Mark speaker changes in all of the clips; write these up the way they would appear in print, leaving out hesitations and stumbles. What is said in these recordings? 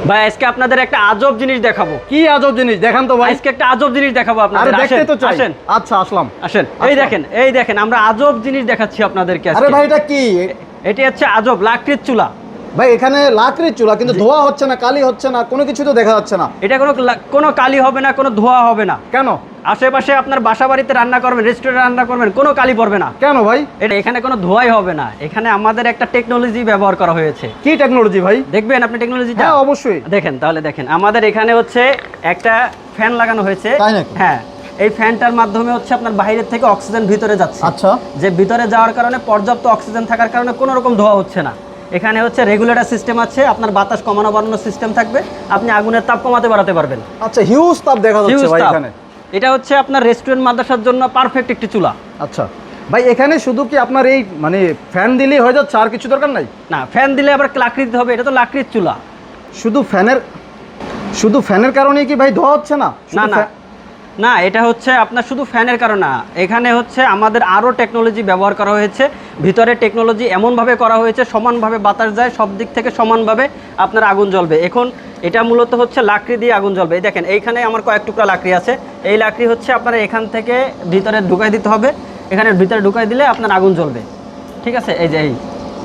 Speaker 1: ভাই আজকে আপনাদের একটা আজব জিনিস দেখাবো।
Speaker 2: কি আজব জিনিস দেখান তো ভাই।
Speaker 1: আজকে একটা আজব জিনিস দেখাবো আপনাদের।
Speaker 2: আরে দেখতে তো চাই।
Speaker 1: আসেন
Speaker 2: আচ্ছা আসলাম।
Speaker 1: আসেন, এই দেখেন আমরা আজব জিনিস দেখাচ্ছি আপনাদেরকে আজকে।
Speaker 2: আরে ভাই এটা কি?
Speaker 1: এটি হচ্ছে আজব লাকড়ির চুলা।
Speaker 2: ভাই এখানে লাকড়ির চুলা, কিন্তু ধোয়া হচ্ছে না, কালি হচ্ছে না, কোনো কিছু তো দেখা যাচ্ছে না।
Speaker 1: এটা কোনো কালি হবে না, কোনো ধোয়া হবে না।
Speaker 2: কেন?
Speaker 1: আশেপাশে আপনার বাসা বাড়িতে রান্না করবেন, রেস্টুরেন্টে রান্না করবেন, কোনো কালি পড়বে না।
Speaker 2: কেন ভাই?
Speaker 1: এখানে কোনো ধোয়াই হবে না। এখানে আমাদের একটা টেকনোলজি ব্যবহার করা হয়েছে।
Speaker 2: কি টেকনোলজি ভাই?
Speaker 1: দেখবেন আপনি টেকনোলজিটা?
Speaker 2: হ্যাঁ অবশ্যই।
Speaker 1: দেখেন তাহলে দেখেন, আমাদের এখানে হচ্ছে একটা ফ্যান লাগানো হয়েছে।
Speaker 2: তাই নাকি?
Speaker 1: হ্যাঁ, এই ফ্যানটার মাধ্যমে হচ্ছে আপনার বাইরের থেকে অক্সিজেন ভিতরে যাচ্ছে।
Speaker 2: আচ্ছা।
Speaker 1: যে ভিতরে যাওয়ার কারণে পর্যাপ্ত অক্সিজেন থাকার কারণে কোনো রকম ধোয়া হচ্ছে না। এখানে হচ্ছে রেগুলেটর সিস্টেম আছে, আপনার বাতাস কমানো বাড়ানো সিস্টেম থাকবে, আপনি আগুনের তাপ কমাতে বাড়াতে পারবেন।
Speaker 2: আচ্ছা, হিউজ তাপ দেখা যাচ্ছে ভাই এখানে।
Speaker 1: এটা হচ্ছে আপনার রেস্টুরেন্ট মাদ্রাসার জন্য পারফেক্ট একটি চুলা।
Speaker 2: আচ্ছা ভাই, এখানে শুধু কি আপনার এই মানে ফ্যান দিলেই হয়ে যাচ্ছে, আর কিছু দরকার নাই?
Speaker 1: না, ফ্যান দিলে আবার লাকড়ি দিতে হবে, এটা তো লাকড়ির চুলা।
Speaker 2: শুধু ফ্যানের কারণে কি ভাই ধোয়া হচ্ছে না?
Speaker 1: না না না, এটা হচ্ছে আপনার শুধু ফ্যানের কারণে না, এখানে হচ্ছে আমাদের আরও টেকনোলজি ব্যবহার করা হয়েছে। ভিতরে টেকনোলজি এমনভাবে করা হয়েছে সমানভাবে বাতাস যায়, সব দিক থেকে সমানভাবে আপনার আগুন জ্বলবে। এখন এটা মূলত হচ্ছে লাকড়ি দিয়ে আগুন জ্বলবে। এই দেখেন এইখানে আমার কয়েক টুকরা লাকড়ি আছে। এই লাকড়ি হচ্ছে আপনার এখান থেকে ভিতরে ঢুকাই দিতে হবে। এখানে ভিতরে ঢুকাই দিলে আপনার আগুন জ্বলবে। ঠিক আছে, এই যে এই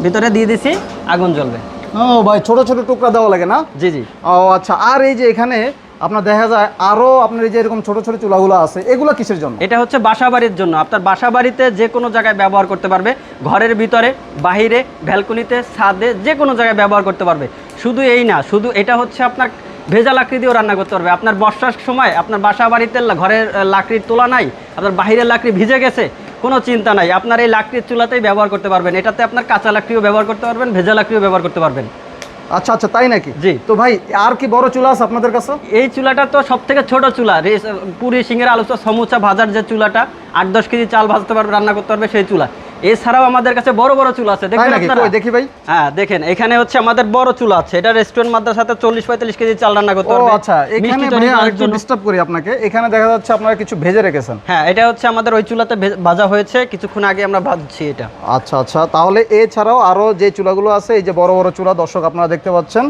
Speaker 1: ভিতরে দিয়ে দিছি, আগুন জ্বলবে।
Speaker 2: ও ভাই, ছোট ছোট টুকরা দেওয়া লাগে না?
Speaker 1: জি জি।
Speaker 2: ও আচ্ছা। আর এই যে এখানে আপনার দেখা যায় আরো আপনার এই যে এরকম ছোট ছোট চুলাগুলো আছে, এগুলো কিসের জন্য?
Speaker 1: এটা হচ্ছে বাসা বাড়ির জন্য। আপনার বাসা বাড়িতে যে কোনো জায়গায় ব্যবহার করতে পারবে, ঘরের ভিতরে, বাহিরে, ব্যালকনিতে, ছাদে, যে কোনো জায়গায় ব্যবহার করতে পারবে। শুধু এই না, শুধু এটা হচ্ছে আপনার ভেজা লাকড়ি দিয়েও রান্না করতে পারবে। আপনার বর্ষার সময় আপনার বাসা বাড়িতে ঘরের লাকড়ির তোলা নাই, আপনার বাহিরের লাকড়ি ভিজে গেছে, কোনো চিন্তা নাই, আপনার এই লাকড়ির চুলাতেই ব্যবহার করতে পারবেন। এটাতে আপনার কাঁচা লাকড়িও ব্যবহার করতে পারবেন, ভেজা লাকড়িও ব্যবহার করতে পারবেন।
Speaker 2: আচ্ছা আচ্ছা, তাই নাকি?
Speaker 1: জি।
Speaker 2: তো ভাই আর কি বড় চুলা আছে আপনাদের কাছে?
Speaker 1: এই চুলাটা তো সব থেকে ছোট চুলা। পুরি, সিঙ্গারা, আলুচপ, সমুচা ভাজার যে চুলাটা 8-10 কেজি চাল ভাজতে পারবে, রান্না করতে পারবে, সেই চুলা। এছাড়াও আমাদের কাছে বড় বড় চুলা আছে, দেখেন আপনারা?
Speaker 2: দেখি ভাই।
Speaker 1: হ্যাঁ দেখেন, এখানে হচ্ছে আমাদের বড় চুলা আছে। এটা রেস্টুরেন্ট মাদ্রাসাতে 40-45 কেজি চাল রান্না করতে পারবে।
Speaker 2: ও আচ্ছা, এখানে ভাই আরেকটু ডিস্টার্ব করি আপনাকে। এখানে দেখা যাচ্ছে আপনারা কিছু ভেজে রেখেছেন।
Speaker 1: হ্যাঁ, এটা হচ্ছে আমাদের ওই চুলাতে ভাজা হয়েছে, কিছুক্ষণ আগে আমরা ভাজছি এটা।
Speaker 2: আচ্ছা আচ্ছা, তাহলে এছাড়াও আরো যে চুলাগুলো আছে, এই যে বড় বড় চুলা দর্শক আপনারা দেখতে পাচ্ছেন,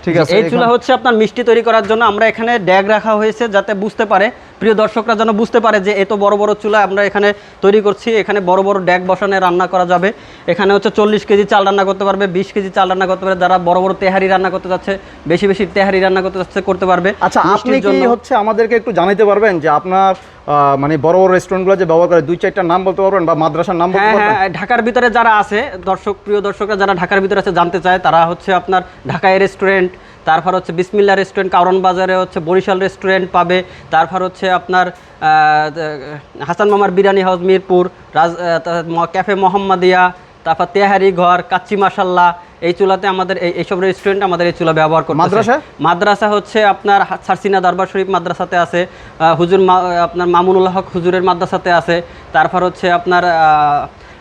Speaker 2: ঠিক আছে?
Speaker 1: এই চুলা হচ্ছে আপনার মিষ্টি তৈরি করার জন্য আমরা এখানে ড্যাগ রাখা হয়েছে, যাতে বুঝতে পারে, প্রিয় দর্শকরা যেন বুঝতে পারে যে এত বড় বড় চুলা আমরা এখানে তৈরি করছি। এখানে বড় বড় ড্যাগ বসানে রান্না করা যাবে। এখানে হচ্ছে 40 কেজি চাল রান্না করতে পারবে, 20 কেজি চাল রান্না করতে পারবে। যারা বড় বড় তেহারি রান্না করতে যাচ্ছে, বেশি বেশি তেহারি রান্না করতে যাচ্ছে, করতে পারবে।
Speaker 2: আচ্ছা, আপনি কি হচ্ছে আমাদেরকে একটু জানাতে পারবেন যে আপনার মানে বড় বড় রেস্টুরেন্টগুলো যে ব্যবহার করে 2-4টা নাম বলতে পারবেন, বা মাদ্রাসার নাম বলতে পারবেন?
Speaker 1: হ্যাঁ, ঢাকার ভিতরে যারা আছে প্রিয় দর্শকরা যারা ঢাকার ভিতরে আছে জানতে চায়, তারা হচ্ছে আপনার ঢাকায় রেস্টুরেন্ট, তারপর হচ্ছে বিসমিল্লা রেস্টুরেন্ট, কারণ বাজারে হচ্ছে বরিশাল রেস্টুরেন্ট পাবে, তারপর হচ্ছে আপনার হাসান মামার বিরিয়ানি হাউস মিরপুর, ক্যাফে মোহাম্মদিয়া, তারপর তেহারি ঘর, কাচ্চি মাসাল্লাহ, এই চুলাতে আমাদের এইসব রেস্টুরেন্ট আমাদের এই চুলা ব্যবহার করতেছে। মাদ্রাসা হচ্ছে আপনার সারসিনা দরবার শরীফ মাদ্রাসাতে আছে, হুজুর আপনার মামুনুল হক হুজুরের মাদ্রাসাতে আছে, তারপর হচ্ছে আপনার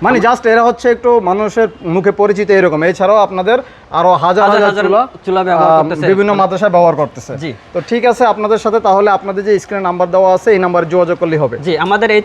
Speaker 2: মানে জাস্ট এরা হচ্ছে একটু মানুষের মুখে পরিচিত এরকম। এছাড়াও আপনাদের আরো হাজার হাজার
Speaker 1: চুলা ব্যবহার করতেছে,
Speaker 2: বিভিন্ন মাদ্রাসায় ব্যবহার করতেছে।
Speaker 1: জি।
Speaker 2: তো ঠিক আছে, আপনাদের সাথে তাহলে আপনাদের যে স্ক্রিনে নাম্বার দেওয়া আছে, এই নাম্বারে যোগাযোগ করলেই হবে।
Speaker 1: জি, আমাদের এই